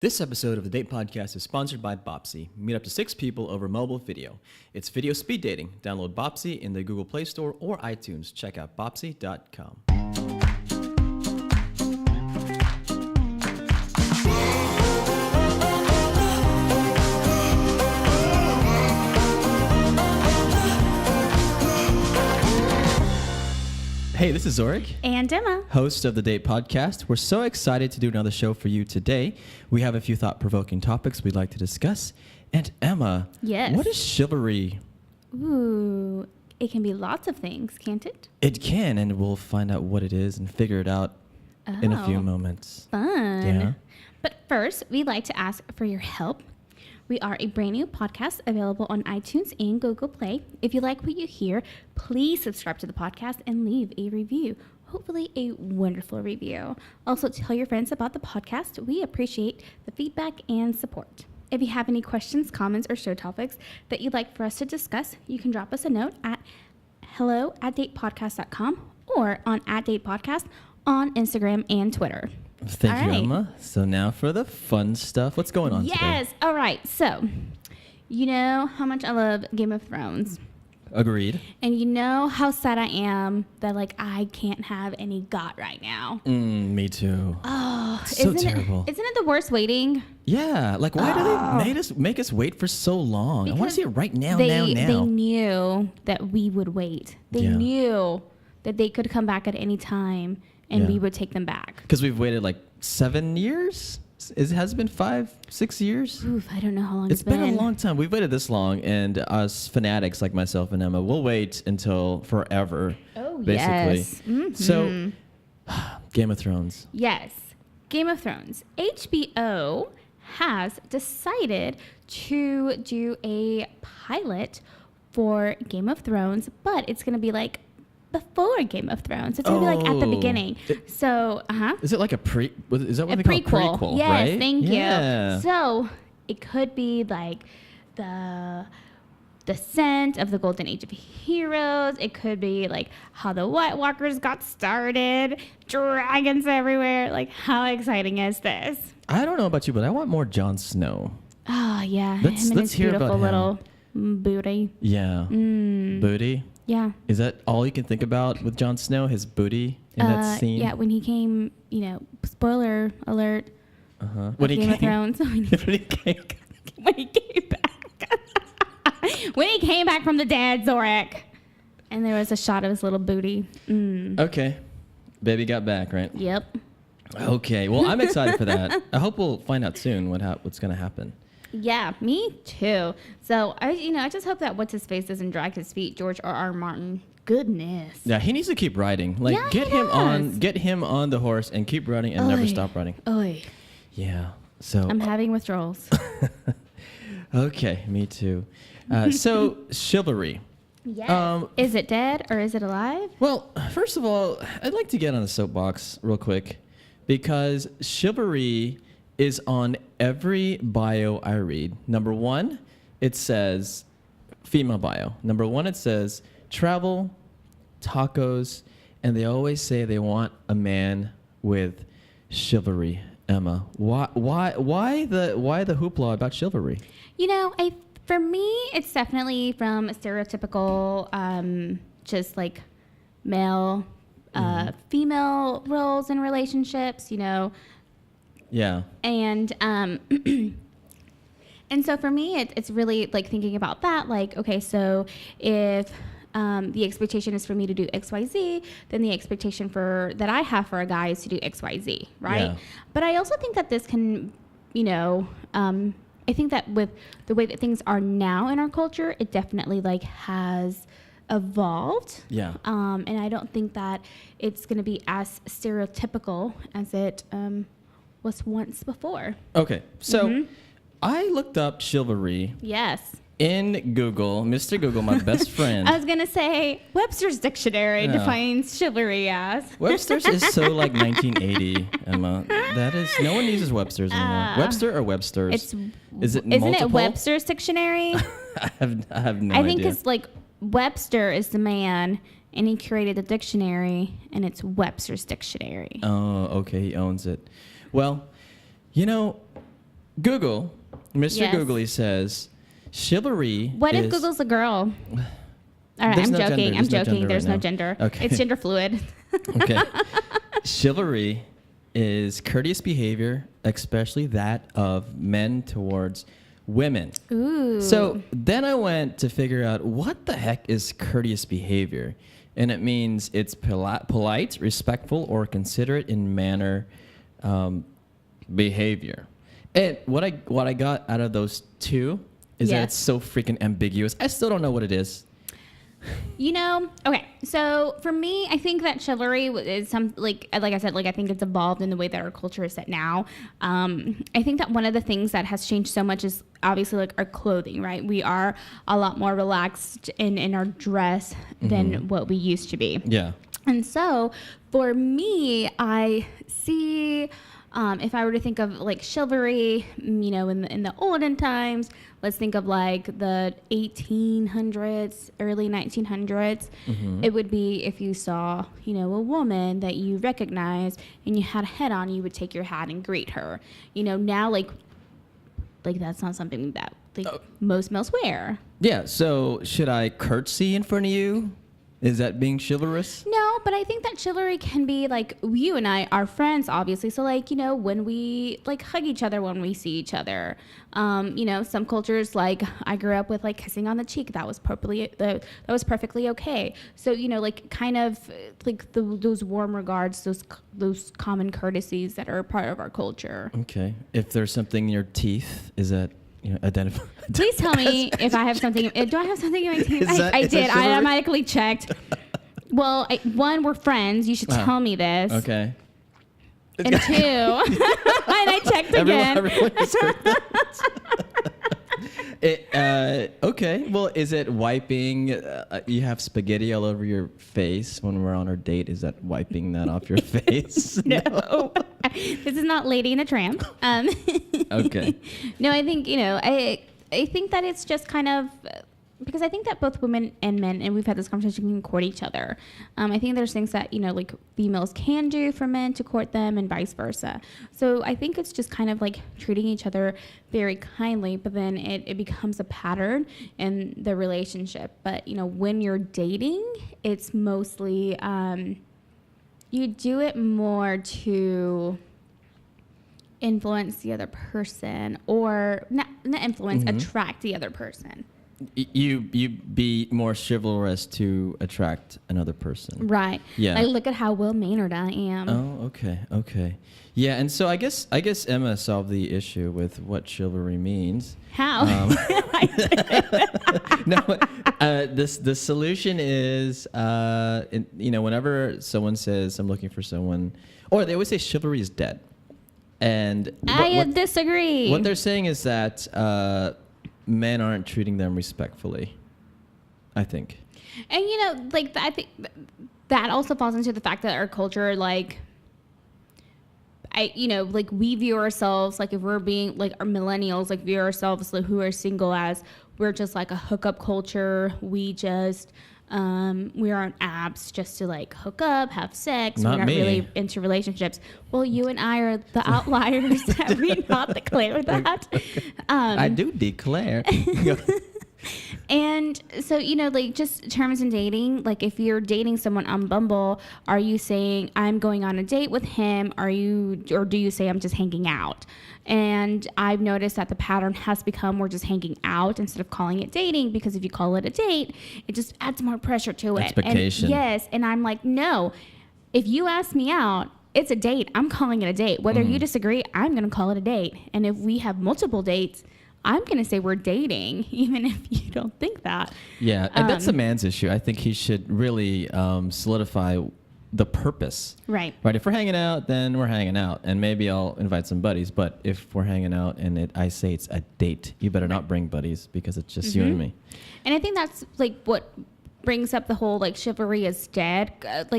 This episode of the Date Podcast is sponsored by Bopsy. Meet up to 6 people over mobile video. It's video speed dating. Download Bopsy in the Google Play Store or iTunes. Check out bopsy.com. Hey, this is Zorric. And Emma. Host of the Date Podcast. We're so excited to do another show for you today. We have a few thought-provoking topics we'd like to discuss. And Emma, Yes. what is chivalry? Ooh, it can be lots of things, can't it? It can, and we'll find out what it is and figure it out in a few Oh, moments. Fun. Yeah. But first, we'd like to ask for your help. We are a brand new podcast available on iTunes and Google Play. If you like what you hear, please subscribe to the podcast and leave a review. Hopefully a wonderful review. Also, tell your friends about the podcast. We appreciate the feedback and support. If you have any questions, comments, or show topics that you'd like for us to discuss, you can drop us a note at hello@datepodcast.com or on @datepodcast on Instagram and Twitter. Thank All you, right. Emma. So now for the fun stuff. What's going on today? Yes. All right. So, you know how much I love Game of Thrones. Agreed. And you know how sad I am that, like, I can't have any got right now. Me too. Oh, So isn't terrible. Isn't it the worst waiting? Yeah, like why do they make us wait for so long? I want Because to see it right now, They now. knew that we would wait. They Yeah. knew that they could come back at any time and Yeah. we would take them back. Because we've waited like 7 years? Has it been 5, 6 years? Oof, I don't know how long It's been a long time. We've waited this long, and us fanatics like myself and Emma will wait until forever. Oh, basically. yes. Mhm. So, Game of Thrones. Yes. Game of Thrones. HBO has decided to do a pilot for Game of Thrones, but it's going to be like before Game of Thrones. It's going to be like at the Oh. beginning. So, Is it like a Is that what a they call prequel. prequel? Yes, right? thank Yeah. you. So, it could be like the descent of the golden age of heroes. It could be like how the White Walkers got started, dragons everywhere. Like, how exciting is this? I don't know about you, but I want more Jon Snow. Oh, yeah. Let's- him and let's his hear about beautiful him. little booty. Yeah. Booty. Yeah. Is that all you can think about with Jon Snow? His booty in that scene? Yeah, when he came, spoiler alert. Uh-huh. When Game of Thrones. when he came. When he came back. When he came back from the dead, Zorric. And there was a shot of his little booty. Okay. Baby got back, right? Yep. Okay. Well, I'm excited for that. I hope we'll find out soon what's going to happen. Yeah, me too. So I just hope that what's his face doesn't drag his feet, George R.R. Martin. Goodness. Yeah, he needs to keep riding. Like, Yeah, get he does. him on the horse and keep riding and never Oy. stop riding. Oy. Yeah. So. I'm having withdrawals. Okay, me too. So chivalry. Yes. Is it dead or is it alive? Well, first of all, I'd like to get on a soapbox real quick because chivalry is on every bio I read. Number 1, it says female bio. Number 1, it says travel, tacos, and they always say they want a man with chivalry. Emma, why the hoopla about chivalry? For me, it's definitely from a stereotypical, just like male, female roles in relationships, Yeah. And and so for me, it's really like thinking about that. Like, okay, so if the expectation is for me to do X, Y, Z, then the expectation that I have for a guy is to do X, Y, Z, right? Yeah. But I also think that this can, I think that with the way that things are now in our culture, it definitely like has evolved. Yeah. And I don't think that it's going to be as stereotypical as it was once before. Okay, so I looked up chivalry Yes. in Google. Mr. Google, my best friend. I was going to say Webster's dictionary Yeah. defines chivalry as. Webster's is so like 1980, Emma. That is, no one uses Webster's anymore. Webster or Webster's? Is it Isn't it multiple? Webster's dictionary? I have no I idea. think it's like Webster is the man and he created the dictionary and it's Webster's dictionary. Oh, okay, he owns it. Well, Google, Mr. Yes. Googly says, chivalry. What if Google's a girl? All right, There's I'm no joking. gender. I'm There's no joking. gender There's right no now. gender. Okay. It's gender fluid. Okay. Chivalry is courteous behavior, especially that of men towards women. Ooh. So then I went to figure out what the heck is courteous behavior. And it means it's polite, respectful, or considerate in manner behavior. And what I got out of those two is that Yes. it's so freaking ambiguous. I still don't know what it is. Okay. So for me, I think that chivalry is like I said, I think it's evolved in the way that our culture is set now. I think that one of the things that has changed so much is obviously like our clothing, right? We are a lot more relaxed in our dress than what we used to be. Yeah. And so for me, I see, if I were to think of like chivalry, in the olden times, let's think of like the 1800s, early 1900s. It would be if you saw, a woman that you recognize and you had a hat on, you would take your hat and greet her. Now like that's not something that most males wear. Yeah. So should I curtsy in front of you? Is that being chivalrous? No, but I think that chivalry can be like you and I are friends, obviously. So when we hug each other when we see each other, some cultures I grew up with kissing on the cheek. That was perfectly okay. So those warm regards, those common courtesies that are a part of our culture. Okay. If there's something in your teeth, is that identify? Please tell me if I have something. Do I have something in my teeth? I Is that did. I chivalry? automatically checked. Well, one, we're friends. You should tell me this. Okay. And two, and I checked again. Everyone just heard that. Okay. Well, is it wiping? You have spaghetti all over your face when we're on our date. Is that wiping that off your face? No. This is not Lady and the Tramp. Okay. No, I think, I think that it's just kind of, because I think that both women and men, and we've had this conversation, can court each other. I think there's things that, females can do for men to court them and vice versa. So I think it's just kind of treating each other very kindly, but then it becomes a pattern in the relationship. But, when you're dating, it's mostly, you do it more to influence the other person, or not influence, attract the other person. You be more chivalrous to attract another person. Right. Yeah. Look at how well-mannered I am. Oh, okay. Yeah, and so I guess Emma solved the issue with what chivalry means. How? No, the solution is, whenever someone says I'm looking for someone, or they always say chivalry is dead, and I disagree. What they're saying is that men aren't treating them respectfully, I think. And I think that also falls into the fact that our culture, we view ourselves, if we're being our millennials, view ourselves who are single as we're just a hookup culture. We just we're on apps just to hook up, have sex. Not we're not me. really into relationships. Well, you and I are the outliers. Have we not declared that? I do declare. And so, just terms in dating, if you're dating someone on Bumble, are you saying I'm going on a date with him? Or do you say I'm just hanging out? And I've noticed that the pattern has become we're just hanging out instead of calling it dating, because if you call it a date, it just adds more pressure to it. Expectation. And yes. And I'm no, if you ask me out, it's a date. I'm calling it a date. Whether you disagree, I'm going to call it a date. And if we have multiple dates, I'm going to say we're dating, even if you don't think that. Yeah, and that's a man's issue. I think he should really solidify the purpose. Right. Right. If we're hanging out, then we're hanging out, and maybe I'll invite some buddies. But if we're hanging out and I say it's a date, you better not bring buddies, because it's just you and me. And I think that's what brings up the whole chivalry is dead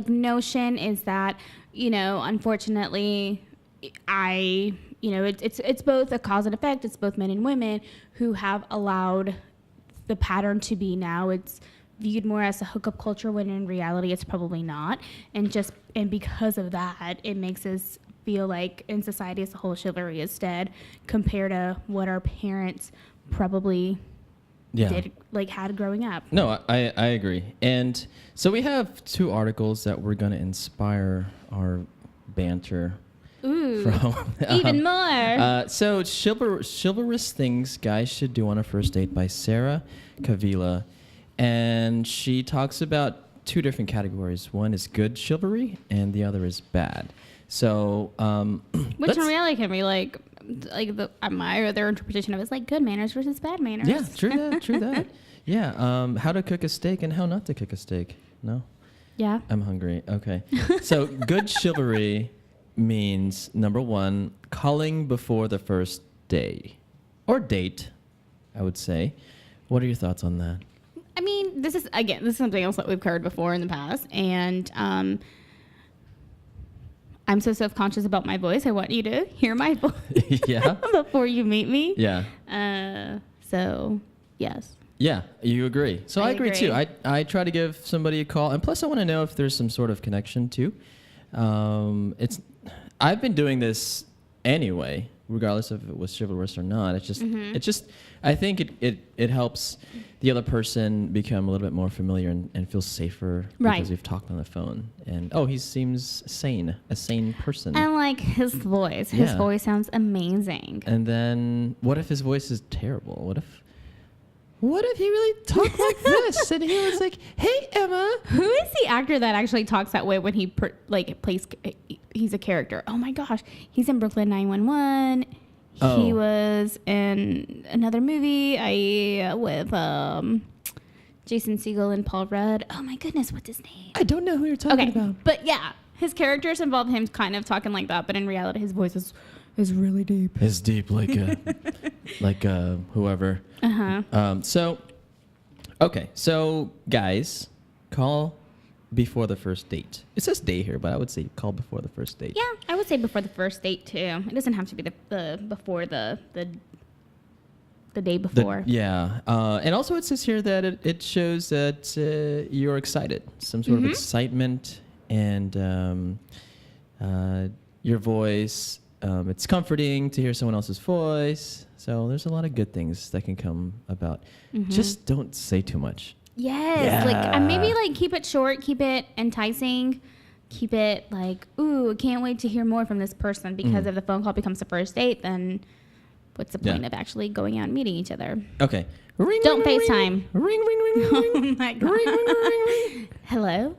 notion, is that unfortunately it's both a cause and effect. It's both men and women who have allowed the pattern to be now. It's viewed more as a hookup culture, when in reality it's probably not. And because of that, it makes us feel like in society as a whole, chivalry is dead compared to what our parents probably did, like, had growing up. No, I agree. And so we have 2 articles that we're going to inspire our banter Ooh, from. even more. So chivalrous things guys should do on a first date by Sarah Kavila. And she talks about 2 different categories. One is good chivalry and the other is bad. So Which in reality can be like my other interpretation of it is like good manners versus bad manners. yeah, true that. Yeah, how to cook a steak and how not to cook a steak. No? Yeah. I'm hungry. Okay. So good chivalry means, number 1, calling before the first day or date, I would say. What are your thoughts on that? I mean, this is something else that we've covered before in the past. And I'm so self-conscious about my voice. I want you to hear my voice Yeah. before you meet me. Yeah. So, yes. Yeah, you agree. So I agree too. agree. I try to give somebody a call, and plus I want to know if there's some sort of connection too. I've been doing this anyway, regardless if it was chivalrous or not. It's just I think it helps the other person become a little bit more familiar and feel safer because we've talked on the phone. And he seems sane, a sane person. And like his voice. His voice sounds amazing. And then what if his voice is terrible? What if he really talked like this? And he was like, "Hey, Emma." Who is the actor that actually talks that way when he plays? He's a character. Oh my gosh, he's in Brooklyn 911. Oh. He was in another movie with Jason Segel and Paul Rudd. Oh my goodness, what's his name? I don't know who you're talking about. But yeah, his characters involve him kind of talking like that, but in reality, his voice is really deep. It's deep, like whoever. So guys, call before the first date. It says day here, but I would say call before the first date. Yeah, I would say before the first date too. It doesn't have to be the before the day before. And also it says here that it shows that you're excited, some sort of excitement, and your voice. It's comforting to hear someone else's voice. So there's a lot of good things that can come about. Just don't say too much. Yes, maybe keep it short, keep it enticing, keep it like, ooh, can't wait to hear more from this person, because if the phone call becomes the first date, then what's the point of actually going out and meeting each other? Okay. Don't FaceTime. Ring, ring, ring, ring, ring. Oh my God. Ring, ring, ring, ring. Hello?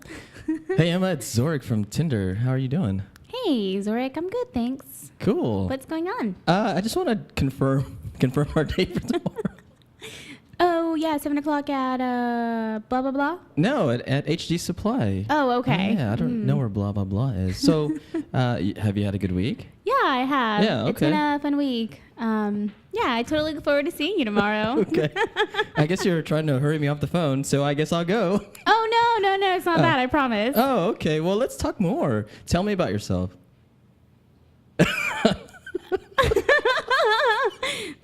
Hey, Emma, it's Zorric from Tinder. How are you doing? Hey, Zorric, I'm good, thanks. Cool. What's going on? I just want to confirm our date for tomorrow. Oh, yeah, 7 o'clock at blah, blah, blah? No, at HD Supply. Oh, okay. Yeah, I don't know where blah, blah, blah is. So, have you had a good week? Yeah, I have. Yeah, okay. It's been a fun week. Yeah, I totally look forward to seeing you tomorrow. Okay. I guess you're trying to hurry me off the phone, so I guess I'll go. Oh, no, it's not that, I promise. Oh, okay. Well, let's talk more. Tell me about yourself.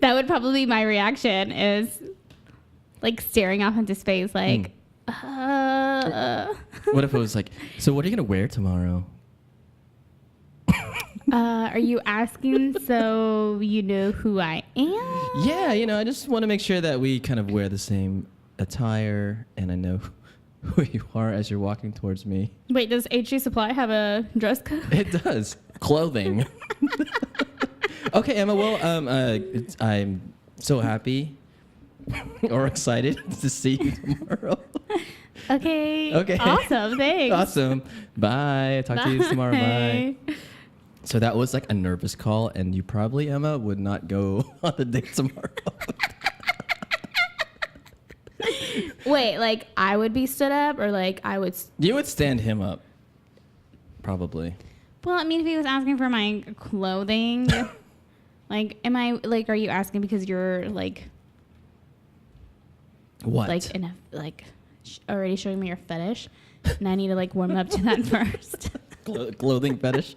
That would probably be my reaction, is like staring off into space like, What if it was like, so what are you going to wear tomorrow? Are you asking so you know who I am? Yeah, I just want to make sure that we kind of wear the same attire and I know who you are as you're walking towards me. Wait, does HG Supply have a dress code? It does. Clothing. Okay, Emma, well, I'm so happy or excited to see you tomorrow. Okay. Okay. Awesome. Thanks. Awesome. Bye. Talk to you tomorrow. Bye. So that was like a nervous call, and you probably, Emma, would not go on the date tomorrow. Wait, like I would be stood up, or like I would... You would stand him up. Probably. Well, I mean, if he was asking for my clothing, like, am I, like, are you asking because you're, like... What? Like, already showing me your fetish, and I need to, like, warm up to that first. Clothing fetish?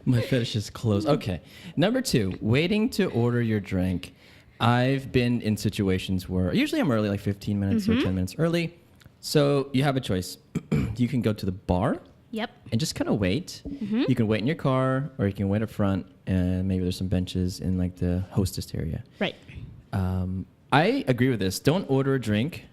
My fetish is clothes. Okay. Number 2, waiting to order your drink. I've been in situations where usually I'm early, like 15 minutes or 10 minutes early. So you have a choice. You can go to the bar Yep. and just kind of wait. You can wait in your car, or you can wait up front, and maybe there's some benches in like the hostess area. Right. I agree with this. Don't order a drink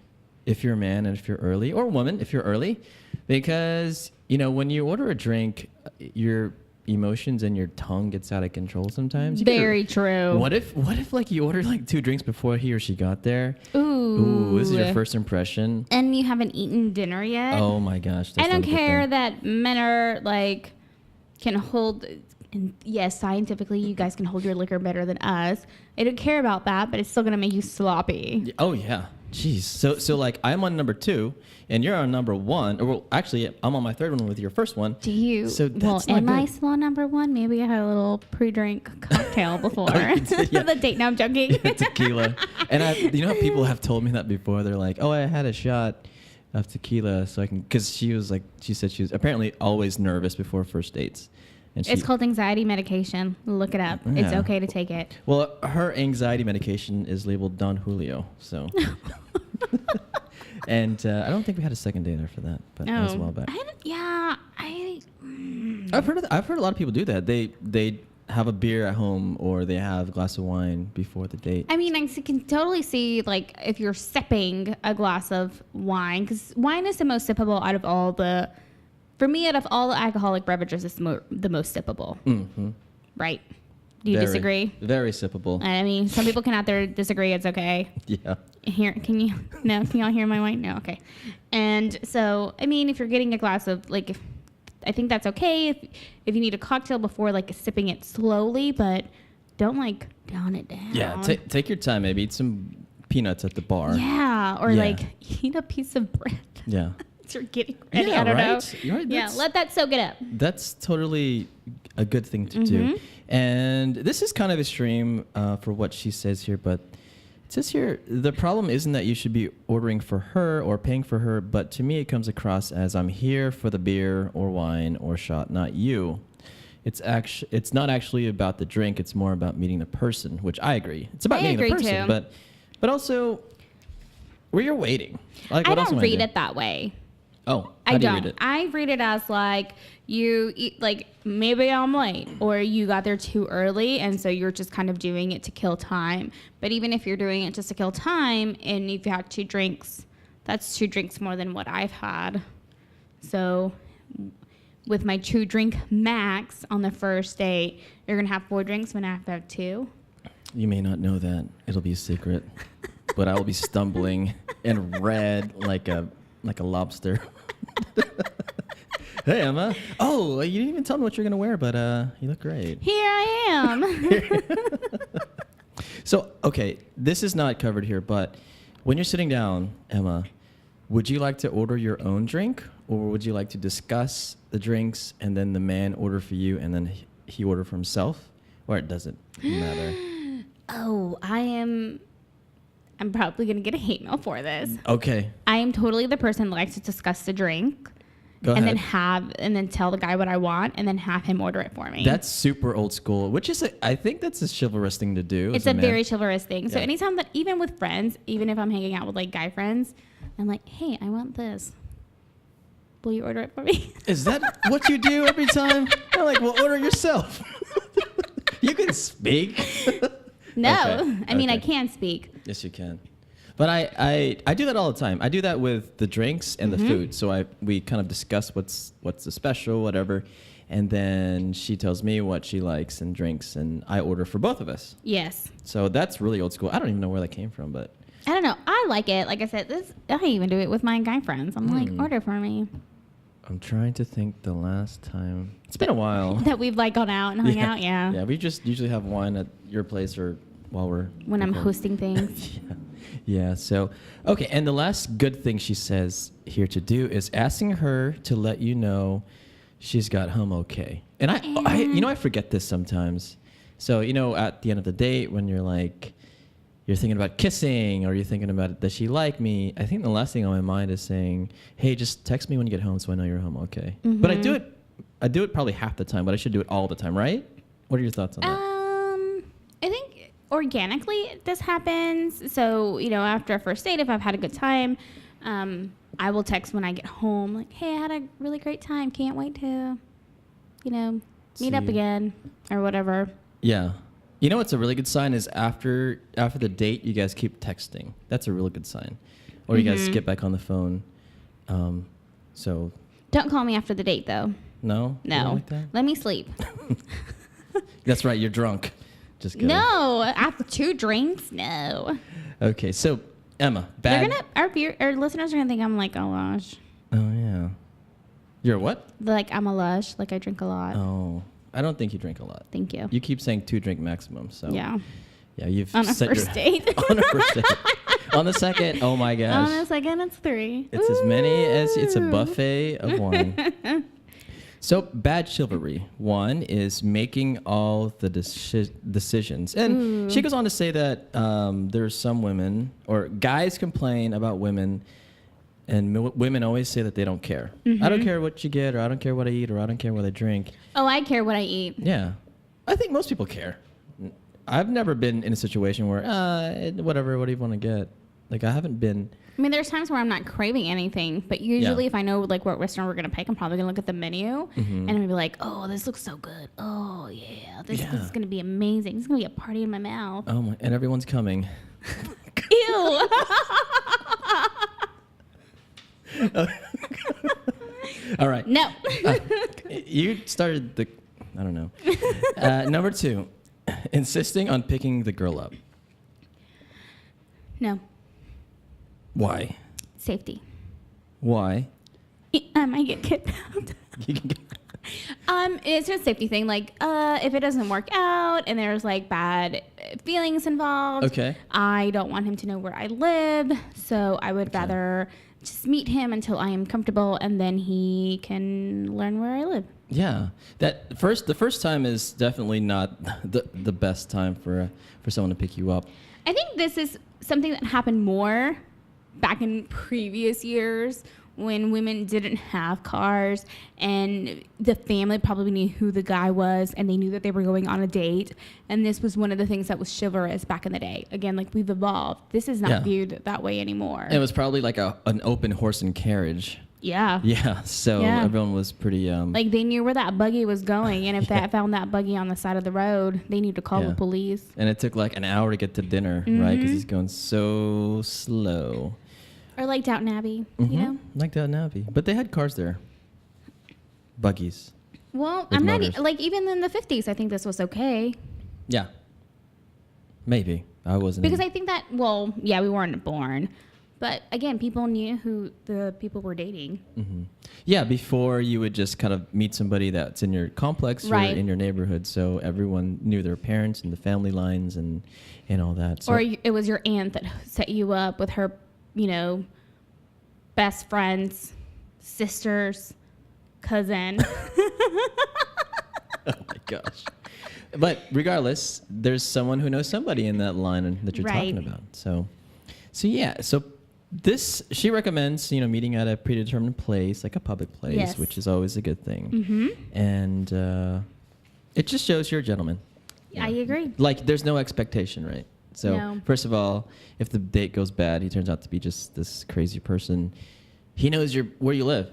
if you're a man and if you're early, or a woman if you're early, because when you order a drink, your emotions and your tongue gets out of control sometimes. Very true. What if like you ordered like 2 drinks before he or she got there? Ooh. This is your first impression. And you haven't eaten dinner yet. Oh my gosh. I don't care that men are like can hold. And yes, scientifically, you guys can hold your liquor better than us. I don't care about that, but it's still gonna make you sloppy. Oh yeah. Jeez. So like I'm on number 2 and you're on number 1. Or well, actually I'm on my 3rd one with your first one. Do you? So that's not am good. I still on number 1? Maybe I had a little pre-drink cocktail before You did, yeah. the date. No, I'm joking. Tequila. And how people have told me that before. They're like, oh, I had a shot of tequila so I can, because she said she was apparently always nervous before first dates. And It's called anxiety medication. Look it up. Yeah. It's okay to take it. Well, her anxiety medication is labeled Don Julio, so. And I don't think we had a second date after that, but that was a while back. I've heard a lot of people do that. They have a beer at home or they have a glass of wine before the date. I mean, I can totally see like if you're sipping a glass of wine, because wine is the most sippable out of all the. For me, out of all the alcoholic beverages, it's the most sippable. Mm-hmm. Right? Do you disagree? Very sippable. I mean, some people can out there disagree. It's okay. Yeah. Can y'all hear my wine? No, okay. And so, I mean, if you're getting a glass of I think that's okay if you need a cocktail before like sipping it slowly, but don't like down it down. Yeah, take your time. Maybe eat some peanuts at the bar. Yeah, or like eat a piece of bread. Yeah. You're getting ready. Yeah, I don't right? know. You're right. Yeah, let that soak it up. That's totally a good thing to do. And this is kind of extreme for what she says here, but it says here, the problem isn't that you should be ordering for her or paying for her, but to me it comes across as I'm here for the beer or wine or shot, not you. It's not actually about the drink, it's more about meeting the person, which I agree. It's about meeting the person, too. but also where you're waiting. Like, I what else don't am read do? it that way. Oh, I how do you don't. read it? I read it as like you eat, like maybe I'm late or you got there too early and so you're just kind of doing it to kill time. But even if you're doing it just to kill time and if you have 2 drinks, that's 2 drinks more than what I've had. So with my 2 drink max on the first date, you're gonna have 4 drinks when I have to have 2. You may not know that. It'll be a secret. But I will be stumbling and red like a lobster. Hey, Emma. Oh, you didn't even tell me what you're going to wear, but you look great. Here I am. So, okay, this is not covered here, but when you're sitting down, Emma, would you like to order your own drink, or would you like to discuss the drinks and then the man order for you and then he order for himself? Or it doesn't matter? Oh, I'm probably going to get a hate mail for this. Okay. I am totally the person that likes to discuss the drink. Go and ahead. then tell the guy what I want and then have him order it for me. That's super old school, which is, I think that's a chivalrous thing to do. It's a very chivalrous thing. So Yeah. anytime that, even with friends, even if I'm hanging out with like guy friends, I'm like, hey, I want this. Will you order it for me? Is that what you do every time? I'm like, well, order yourself. You can speak. No. Okay, I mean, I okay. can speak. Yes, you can. But I do that all the time. I do that with the drinks and the food. So we kind of discuss what's the special, whatever. And then she tells me what she likes and drinks, and I order for both of us. Yes. So that's really old school. I don't even know where that came from, but I don't know. I like it. Like I said, I even do it with my guy friends. I'm like, order for me. I'm trying to think the last time. It's been a while. That we've like gone out and hung out. Yeah. Yeah, we just usually have wine at your place or while we're... When I'm recording. hosting things. Yeah. Yeah, so, okay, and the last good thing she says here to do is asking her to let you know she's got home okay. And I forget this sometimes. So, at the end of the date when you're like, you're thinking about kissing or you're thinking about does she like me, I think the last thing on my mind is saying, hey, just text me when you get home so I know you're home okay. Mm-hmm. But I do it probably half the time, but I should do it all the time, right? What are your thoughts on that? I think organically this happens. So, after a first date, if I've had a good time, I will text when I get home, like, hey, I had a really great time. Can't wait to, meet up again or whatever. Yeah. You know what's a really good sign is after the date, you guys keep texting. That's a really good sign. Or you guys get back on the phone. So. Don't call me after the date, though. No? You don't like that? Let me sleep. That's right. You're drunk. Just kidding. No. After 2 drinks? No. Okay. So, Emma, bad. Our listeners are going to think I'm like a lush. Oh, yeah. You're what? Like I'm a lush. Like I drink a lot. Oh. I don't think you drink a lot. Thank you. You keep saying 2 drink maximum. So. Yeah. Yeah, you've on a set first date. On a first date. On the second, oh my gosh. On the second, it's 3. It's as many as it's a buffet of wine. So bad chivalry. 1 is making all the decisions. And she goes on to say that there's some women or guys complain about women, and women always say that they don't care. I don't care what you get, or I don't care what I eat, or I don't care what I drink. Oh, I care what I eat. Yeah. I think most people care. I've never been in a situation where, whatever, what do you want to get? Like, I haven't been. I mean, there's times where I'm not craving anything, but usually if I know, like, what restaurant we're going to pick, I'm probably going to look at the menu, and I'm going to be like, oh, this looks so good. Oh, yeah. This is going to be amazing. This is going to be a party in my mouth. Oh, my. And everyone's coming. Ew. All right. No. You started the, I don't know. Number 2. Insisting on picking the girl up. No. Why? Safety. Why? I might get kidnapped. It's just a safety thing. Like, if it doesn't work out and there's like bad feelings involved, okay, I don't want him to know where I live. So I would rather just meet him until I am comfortable, and then he can learn where I live. Yeah, the first time is definitely not the best time for someone to pick you up. I think this is something that happened more back in previous years when women didn't have cars, and the family probably knew who the guy was, and they knew that they were going on a date. And this was one of the things that was chivalrous back in the day. Again, like, we've evolved. This is not viewed that way anymore. It was probably like an open horse and carriage. Yeah. Yeah. So everyone was pretty. Like, they knew where that buggy was going, and if they found that buggy on the side of the road, they knew to call the police. And it took like an hour to get to dinner, right? Because he's going so slow. Or like Downton Abbey, you know? Like Downton Abbey. But they had cars there. Buggies. Well, With I'm motors. not, like, even in the 50s, I think this was okay. Yeah. Maybe. I wasn't. Because I think that, well, yeah, we weren't born. But again, people knew who the people were dating. Mm-hmm. Yeah, before you would just kind of meet somebody that's in your complex or in your neighborhood. So everyone knew their parents and the family lines and all that. So or it was your aunt that set you up with her, best friends, sisters, cousin. Oh my gosh. But regardless, there's someone who knows somebody in that line that you're talking about. So yeah. So this, she recommends, meeting at a predetermined place, like a public place, which is always a good thing. Mm-hmm. And it just shows you're a gentleman. I agree. Like, there's no expectation, right? So first of all, if the date goes bad, he turns out to be just this crazy person. He knows where you live.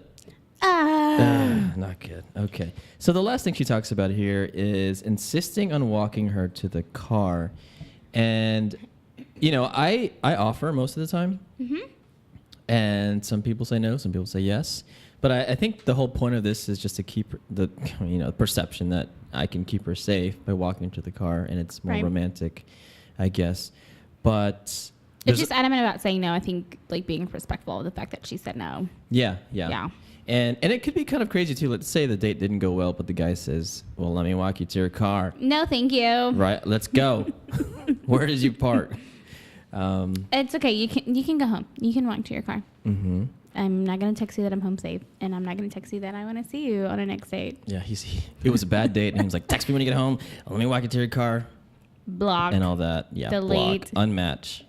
Not good. Okay. So the last thing she talks about here is insisting on walking her to the car. And, I offer most of the time. Mm-hmm. And some people say no, some people say yes. But I think the whole point of this is just to keep the perception that I can keep her safe by walking her to the car, and it's more romantic, I guess. But it's just adamant about saying no. I think, like, being respectful of the fact that she said no. Yeah. And it could be kind of crazy too. Let's say the date didn't go well, but the guy says, "Well, let me walk you to your car." No, thank you. Right, let's go. Where did you park? It's okay. You can go home. You can walk to your car. Mm-hmm. I'm not gonna text you that I'm home safe, and I'm not gonna text you that I want to see you on a next date. Yeah, it was a bad date, and he was like, "Text me when you get home. Let me walk you to your car." Block and all that. Yeah, delete, block, unmatch.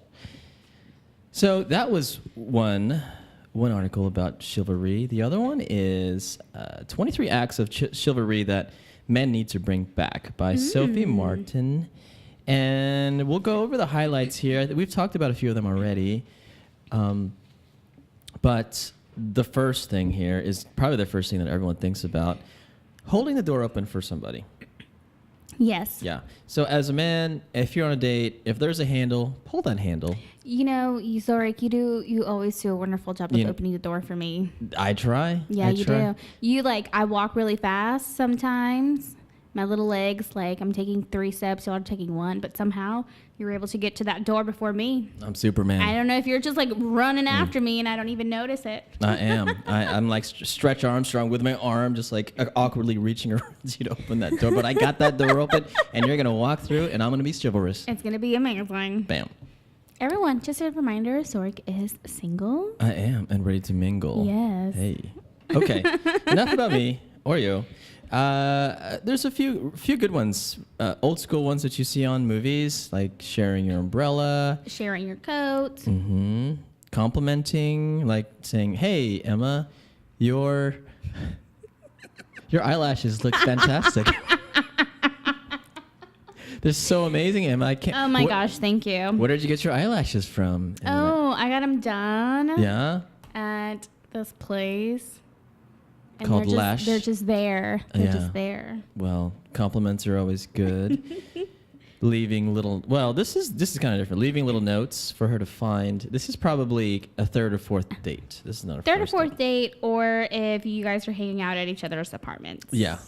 So that was one article about chivalry. The other one is 23 Acts of Chivalry That Men Need to Bring Back by Sophie Martin. And we'll go over the highlights here. We've talked about a few of them already. But the first thing here is probably the first thing that everyone thinks about: holding the door open for somebody. Yes. Yeah. So as a man, if you're on a date, if there's a handle, pull that handle. You know, Zorric, you always do a wonderful job of opening the door for me. I try. Yeah, you try. do. You I walk really fast sometimes. My little legs, I'm taking 3 steps, y'all are taking 1, but somehow you're able to get to that door before me. I'm Superman. I don't know if you're just running after me and I don't even notice it. I am. I'm like Stretch Armstrong with my arm, just awkwardly reaching around you to open that door. But I got that door open, and you're gonna walk through, and I'm gonna be chivalrous. It's gonna be amazing. Bam. Everyone, just a reminder: Zorric is single. I am, and ready to mingle. Yes. Hey. Okay. Enough about me or you. There's a few good ones, old school ones that you see on movies, like sharing your umbrella, sharing your coat, complimenting, like saying, "Hey, Emma, your eyelashes look fantastic." They're so amazing, Emma. I can't. Oh my gosh, thank you. Where did you get your eyelashes from? Oh, I got them done. Yeah. At this place. And Called Lash. They're just there. They're just there. Well, compliments are always good. Leaving little. Well, this is kind of different. Leaving little notes for her to find. This is probably a third or fourth date. This is not a third or first fourth date, or if you guys are hanging out at each other's apartments. Yeah.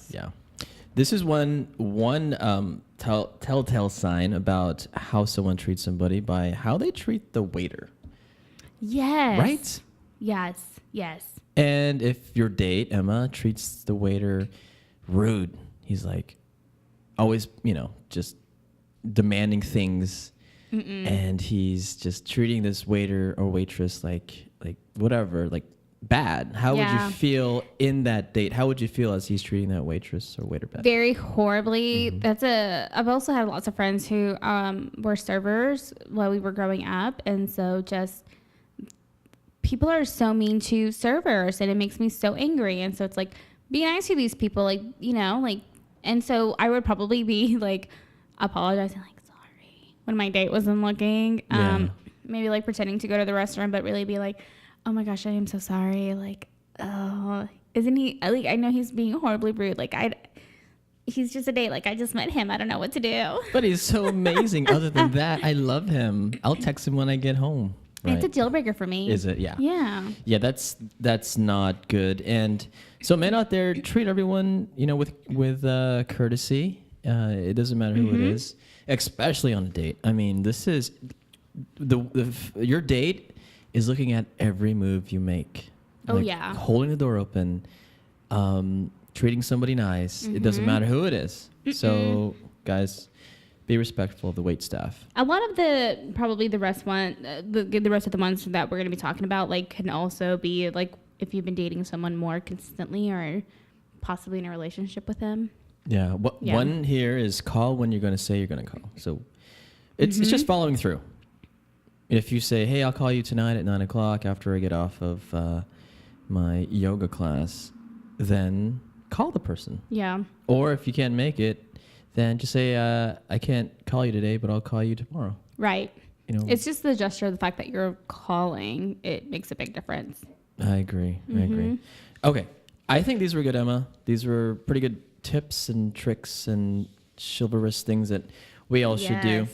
This is one telltale sign about how someone treats somebody by how they treat the waiter. Yes. Right? Yes. And if your date, Emma, treats the waiter rude, he's always, just demanding things. And he's just treating this waiter or waitress like whatever, bad. How would you feel in that date? How would you feel as he's treating that waitress or waiter bad? Very horribly. I've also had lots of friends who were servers while we were growing up. And so just people are so mean to servers and it makes me so angry. And so it's be nice to these people, and so I would probably be apologizing, sorry, when my date wasn't looking. Maybe pretending to go to the restroom, but really be oh my gosh, I am so sorry. Oh, isn't he, I know he's being horribly rude. He's just a date. I just met him. I don't know what to do. But he's so amazing. Other than that, I love him. I'll text him when I get home. Right. It's a deal breaker for me. Is it? Yeah. Yeah. Yeah, that's not good. And so men out there, treat everyone, with courtesy. It doesn't matter who it is, especially on a date. I mean, this is your date is looking at every move you make. Oh yeah. Holding the door open, treating somebody nice. It doesn't matter who it is. So, guys, be respectful of the wait staff. A lot of the rest of the ones that we're going to be talking about can also be if you've been dating someone more consistently or possibly in a relationship with them. Yeah. One here is call when you're going to say you're going to call. So it's just following through. If you say, "Hey, I'll call you tonight at 9:00 after I get off of my yoga class," then call the person. Yeah. Or if you can't make it, then just say, "I can't call you today, but I'll call you tomorrow." Right. It's just the gesture of the fact that you're calling. It makes a big difference. I agree. Okay. I think these were good, Emma. These were pretty good tips and tricks and chivalrous things that we all should do.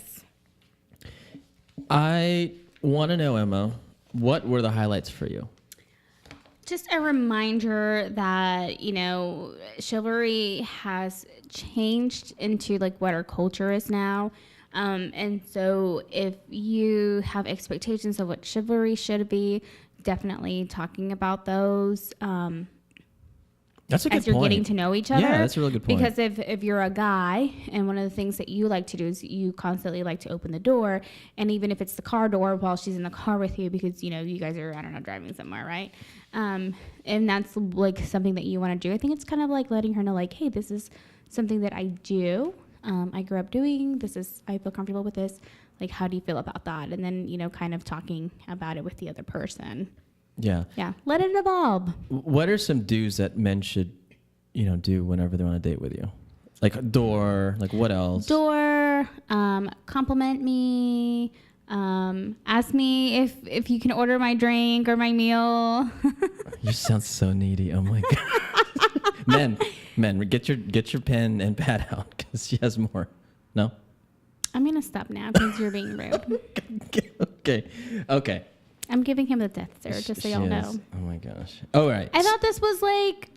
I want to know, Emma, what were the highlights for you? Just a reminder that, chivalry has changed into what our culture is now. And so if you have expectations of what chivalry should be, definitely talking about those. That's a good as you're point. Getting to know each other. Yeah, that's a really good point. Because if you're a guy and one of the things that you like to do is you constantly like to open the door, and even if it's the car door while she's in the car with you because, you guys are, driving somewhere, right? And that's something that you want to do. I think it's kind of letting her know hey, this is something that I do. I grew up doing. I feel comfortable with this. How do you feel about that? And then, kind of talking about it with the other person. Yeah. Yeah. Let it evolve. What are some do's that men should, do whenever they're on a date with you? Door, what else? Door, compliment me, ask me if you can order my drink or my meal. You sound so needy. Oh my god. Men, get your pen and pad out because she has more. No. I'm gonna stop now because you're being rude. Okay. I'm giving him the death stare, just so y'all know. Oh my gosh. All right. I thought this was like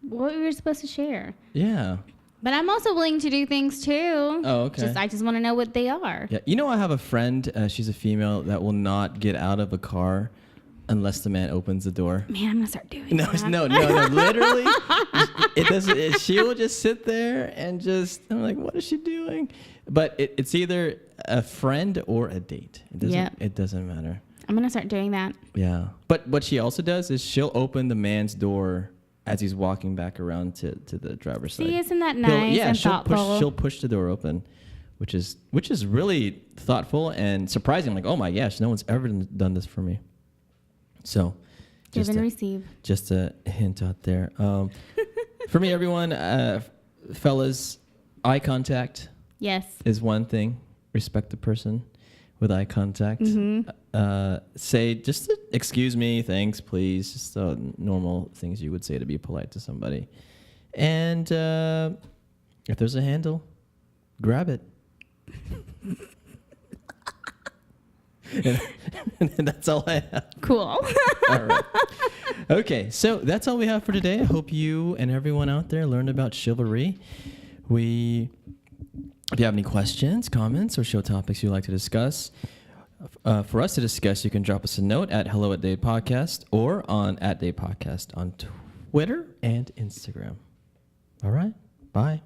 what we were supposed to share. Yeah. But I'm also willing to do things too. Oh, okay. I just want to know what they are. Yeah. You know, I have a friend. She's a female that will not get out of a car unless the man opens the door. Man, I'm gonna start doing that. No. Literally, it doesn't. She will just sit there and just. I'm like, what is she doing? But it's either a friend or a date. It doesn't matter. I'm gonna start doing that. Yeah. But what she also does is she'll open the man's door as he's walking back around to the driver's side. See, isn't that nice and thoughtful? She'll push the door open, which is really thoughtful and surprising. Like, oh my gosh, no one's ever done this for me. So, give and receive. Just a hint out there. For me, everyone, fellas, eye contact. Yes. Is one thing. Respect the person with eye contact. Say just excuse me, thanks, please. Just normal things you would say to be polite to somebody. And if there's a handle, grab it. and that's all I have. Cool. All right. Okay, so that's all we have for today. I hope you and everyone out there learned about chivalry. If you have any questions, comments, or show topics you'd like to discuss, for us to discuss, you can drop us a note at hello@datepodcast or on @datepodcast on Twitter and Instagram. All right. Bye.